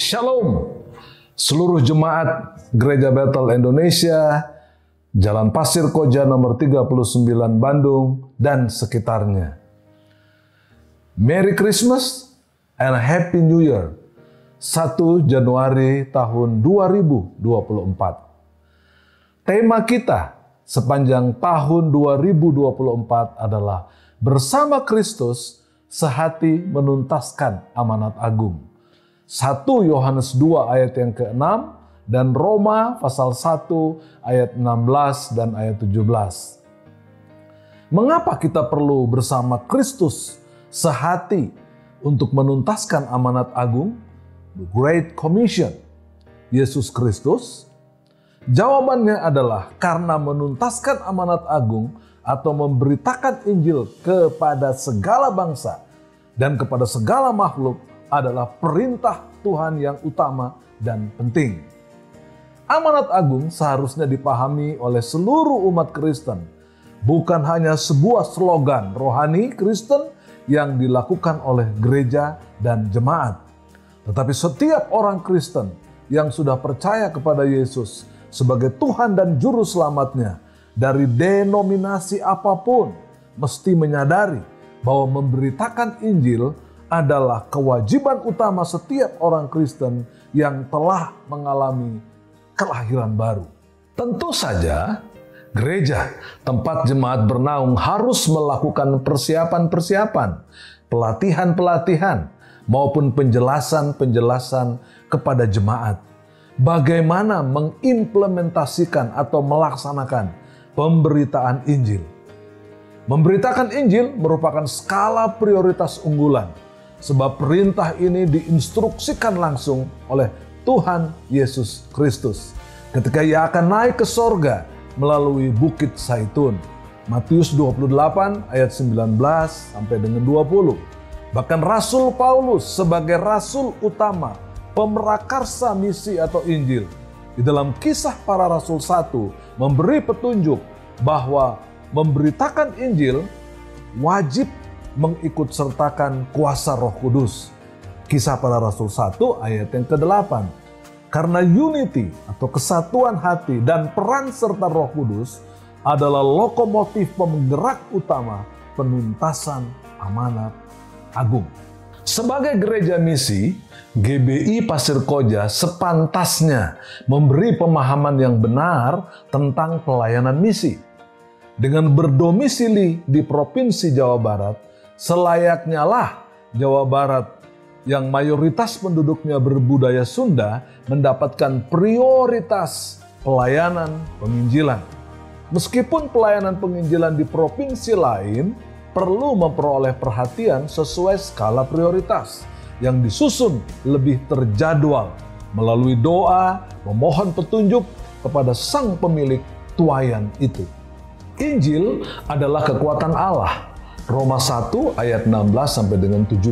Shalom, seluruh jemaat Gereja Bethel Indonesia, Jalan Pasir Koja nomor 39 Bandung dan sekitarnya. Merry Christmas and Happy New Year, 1 Januari tahun 2024. Tema kita sepanjang tahun 2024 adalah Bersama Kristus, sehati menuntaskan amanat agung. 1 Yohanes 2 ayat yang ke-6 dan Roma pasal 1 ayat 16 dan ayat 17. Mengapa kita perlu bersama Kristus sehati untuk menuntaskan amanat agung? The Great Commission. Yesus Kristus? Jawabannya adalah karena menuntaskan amanat agung atau memberitakan Injil kepada segala bangsa dan kepada segala makhluk adalah perintah Tuhan yang utama dan penting. Amanat agung seharusnya dipahami oleh seluruh umat Kristen, bukan hanya sebuah slogan rohani Kristen yang dilakukan oleh gereja dan jemaat, tetapi setiap orang Kristen yang sudah percaya kepada Yesus sebagai Tuhan dan Juru Selamatnya dari denominasi apapun mesti menyadari bahwa memberitakan Injil adalah kewajiban utama setiap orang Kristen yang telah mengalami kelahiran baru. Tentu saja, gereja, tempat jemaat bernaung harus melakukan persiapan-persiapan, pelatihan-pelatihan, maupun penjelasan-penjelasan kepada jemaat. Bagaimana mengimplementasikan atau melaksanakan pemberitaan Injil. Memberitakan Injil merupakan skala prioritas unggulan, sebab perintah ini diinstruksikan langsung oleh Tuhan Yesus Kristus ketika Ia akan naik ke sorga melalui Bukit Zaitun. Matius 28 ayat 19 sampai dengan 20. Bahkan Rasul Paulus sebagai rasul utama pemrakarsa misi atau Injil di dalam Kisah Para Rasul 1 memberi petunjuk bahwa memberitakan Injil wajib mengikutsertakan kuasa Roh Kudus. Kisah Para Rasul 1 ayat yang ke-8. Karena unity atau kesatuan hati dan peran serta Roh Kudus adalah lokomotif penggerak utama penuntasan amanat agung. Sebagai gereja misi, GBI Pasir Koja sepantasnya memberi pemahaman yang benar tentang pelayanan misi. Dengan berdomisili di Provinsi Jawa Barat, selayaknya lah Jawa Barat yang mayoritas penduduknya berbudaya Sunda mendapatkan prioritas pelayanan penginjilan. Meskipun pelayanan penginjilan di provinsi lain perlu memperoleh perhatian sesuai skala prioritas yang disusun lebih terjadwal melalui doa memohon petunjuk kepada Sang Pemilik tuayan itu. Injil adalah kekuatan Allah. Roma 1 ayat 16 sampai dengan 17.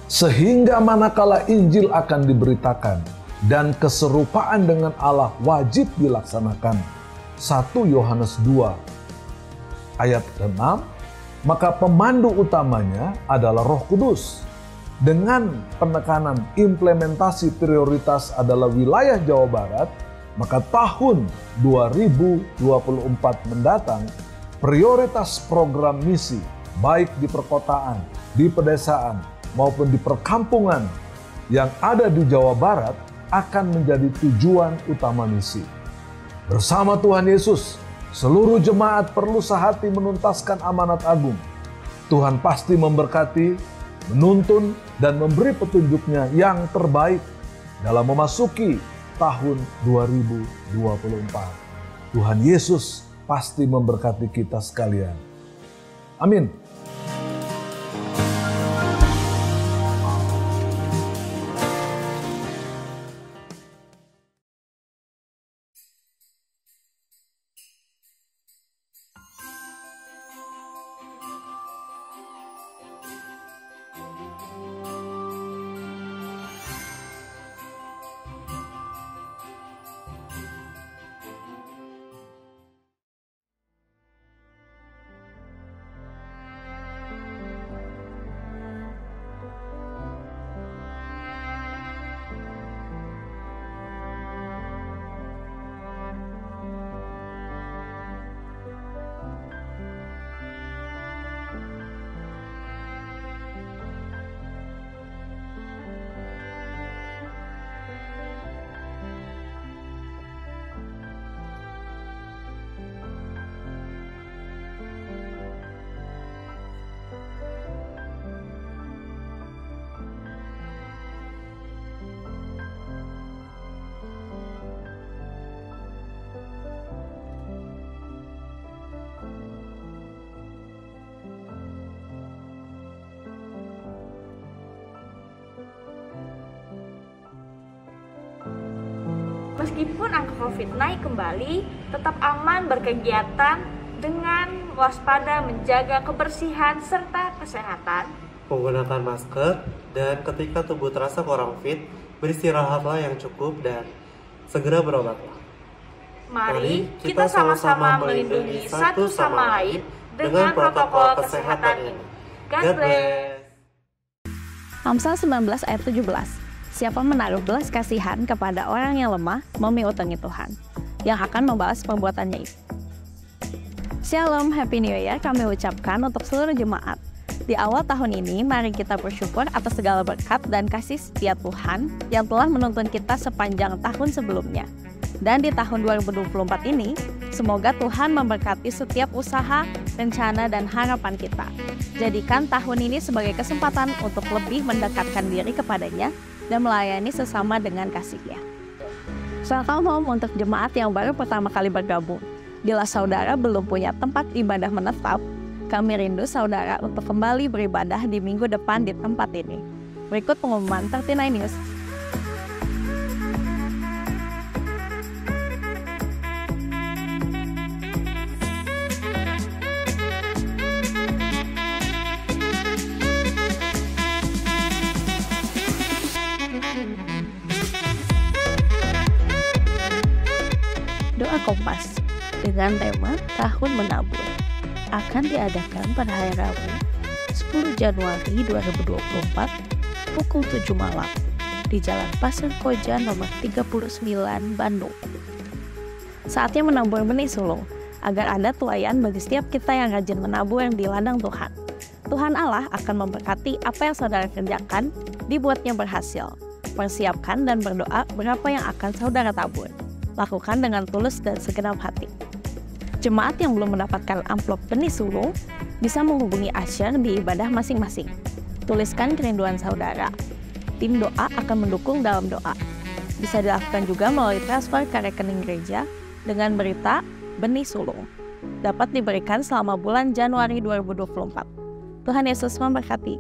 Sehingga manakala Injil akan diberitakan dan keserupaan dengan Allah wajib dilaksanakan. 1 Yohanes 2 ayat 6, maka pemandu utamanya adalah Roh Kudus. Dengan penekanan implementasi prioritas adalah wilayah Jawa Barat, maka tahun 2024 mendatang prioritas program misi, baik di perkotaan, di pedesaan, maupun di perkampungan yang ada di Jawa Barat akan menjadi tujuan utama misi. Bersama Tuhan Yesus, seluruh jemaat perlu sehati menuntaskan amanat agung. Tuhan pasti memberkati, menuntun, dan memberi petunjuknya yang terbaik dalam memasuki tahun 2024. Tuhan Yesus pasti memberkati kita sekalian. Amin. Meskipun angka COVID naik kembali, tetap aman berkegiatan dengan waspada menjaga kebersihan serta kesehatan. Menggunakan masker, dan ketika tubuh terasa kurang fit, beristirahatlah yang cukup dan segera berobatlah. Mari kita sama-sama melindungi satu sama lain dengan protokol kesehatan ini. God bless. Amsal 19 ayat 17. Siapa menaruh belas kasihan kepada orang yang lemah, memiutangi Tuhan, yang akan membalas perbuatannya itu. Shalom, Happy New Year kami ucapkan untuk seluruh jemaat. Di awal tahun ini, mari kita bersyukur atas segala berkat dan kasih setia Tuhan yang telah menuntun kita sepanjang tahun sebelumnya. Dan di tahun 2024 ini, semoga Tuhan memberkati setiap usaha, rencana, dan harapan kita. Jadikan tahun ini sebagai kesempatan untuk lebih mendekatkan diri kepadanya dan melayani sesama dengan kasih-Nya. Welcome home untuk jemaat yang baru pertama kali bergabung. Bila saudara belum punya tempat ibadah menetap, kami rindu saudara untuk kembali beribadah di minggu depan di tempat ini. Berikut pengumuman 39 News. Doa Kompas dengan tema Tahun Menabur akan diadakan pada hari Rabu 10 Januari 2024 pukul 7 malam di Jalan Pasir Koja nomor 39 Bandung. Saatnya menabur benih sulung agar ada tuaian bagi setiap kita yang rajin menabur di ladang Tuhan. Tuhan Allah akan memberkati apa yang saudara kerjakan, dibuatnya berhasil. Persiapkan dan berdoa berapa yang akan saudara tabur. Lakukan dengan tulus dan segenap hati. Jemaat yang belum mendapatkan amplop benih sulung bisa menghubungi Asher di ibadah masing-masing. Tuliskan kerinduan saudara. Tim doa akan mendukung dalam doa. Bisa dilakukan juga melalui transfer ke rekening gereja dengan berita benih sulung. Dapat diberikan selama bulan Januari 2024. Tuhan Yesus memberkati.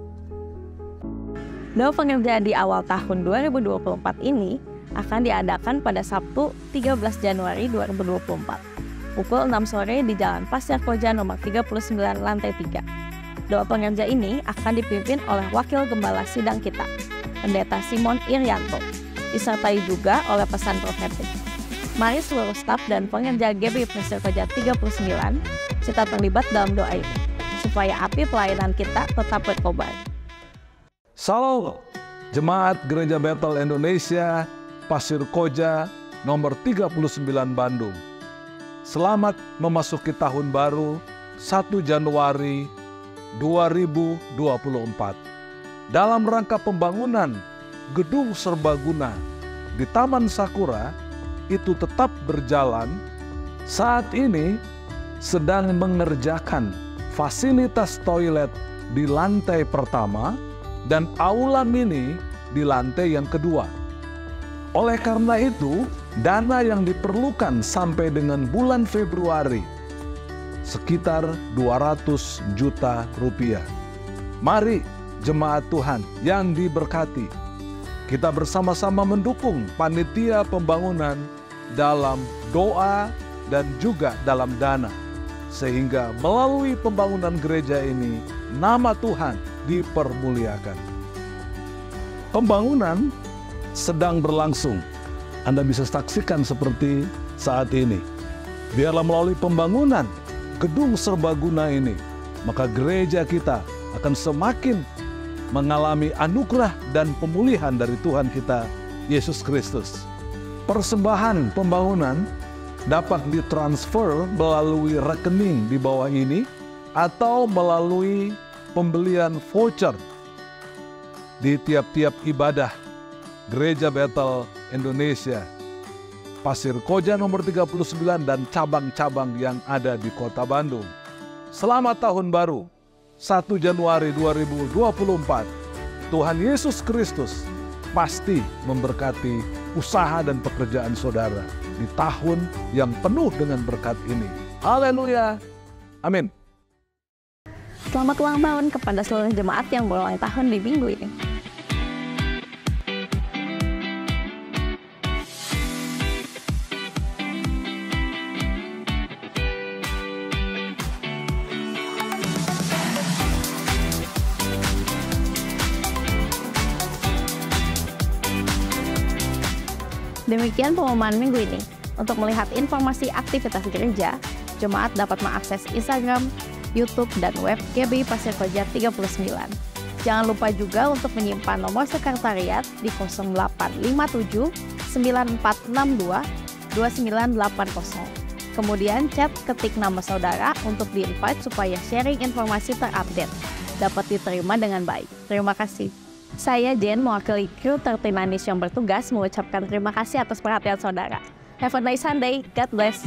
Doa pengerjaan di awal tahun 2024 ini akan diadakan pada Sabtu 13 Januari 2024 pukul 6 sore di Jalan Pasir Koja nomor 39 lantai 3. Doa pengerja ini akan dipimpin oleh Wakil Gembala Sidang kita, Pendeta Simon Irianto, disertai juga oleh pesan profetik. Mari seluruh staf dan pengerja GBI Pasir Koja 39 serta terlibat dalam doa ini, supaya api pelayanan kita tetap berkobar. Salam, Jemaat Gereja Bethel Indonesia, Pasir Koja, nomor 39 Bandung. Selamat memasuki tahun baru 1 Januari 2024. Dalam rangka pembangunan gedung serbaguna di Taman Sakura itu tetap berjalan, saat ini sedang mengerjakan fasilitas toilet di lantai pertama dan aula mini di lantai yang kedua. Oleh karena itu, dana yang diperlukan sampai dengan bulan Februari sekitar 200 juta rupiah. Mari jemaat Tuhan yang diberkati, kita bersama-sama mendukung panitia pembangunan dalam doa dan juga dalam dana, sehingga melalui pembangunan gereja ini nama Tuhan dipermuliakan. Pembangunan sedang berlangsung. Anda bisa saksikan seperti saat ini. Biarlah melalui pembangunan gedung serbaguna ini, maka gereja kita akan semakin mengalami anugerah dan pemulihan dari Tuhan kita, Yesus Kristus. Persembahan pembangunan dapat ditransfer melalui rekening di bawah ini atau melalui pembelian voucher di tiap-tiap ibadah Gereja Bethel Indonesia, Pasir Koja nomor 39 dan cabang-cabang yang ada di Kota Bandung. Selamat Tahun Baru 1 Januari 2024. Tuhan Yesus Kristus pasti memberkati usaha dan pekerjaan saudara di tahun yang penuh dengan berkat ini. Haleluya. Amin. Selamat ulang tahun kepada seluruh jemaat yang berulang tahun di minggu ini. Demikian pengumuman minggu ini. Untuk melihat informasi aktivitas gereja, jemaat dapat mengakses Instagram, YouTube, dan web GBI Pasir Koja 39. Jangan lupa juga untuk menyimpan nomor sekretariat di 0857 9462 2980. Kemudian chat ketik nama saudara untuk di-invite supaya sharing informasi terupdate dapat diterima dengan baik. Terima kasih. Saya Jen, mewakili kru 39 News yang bertugas mengucapkan terima kasih atas perhatian saudara. Have a nice Sunday. God bless.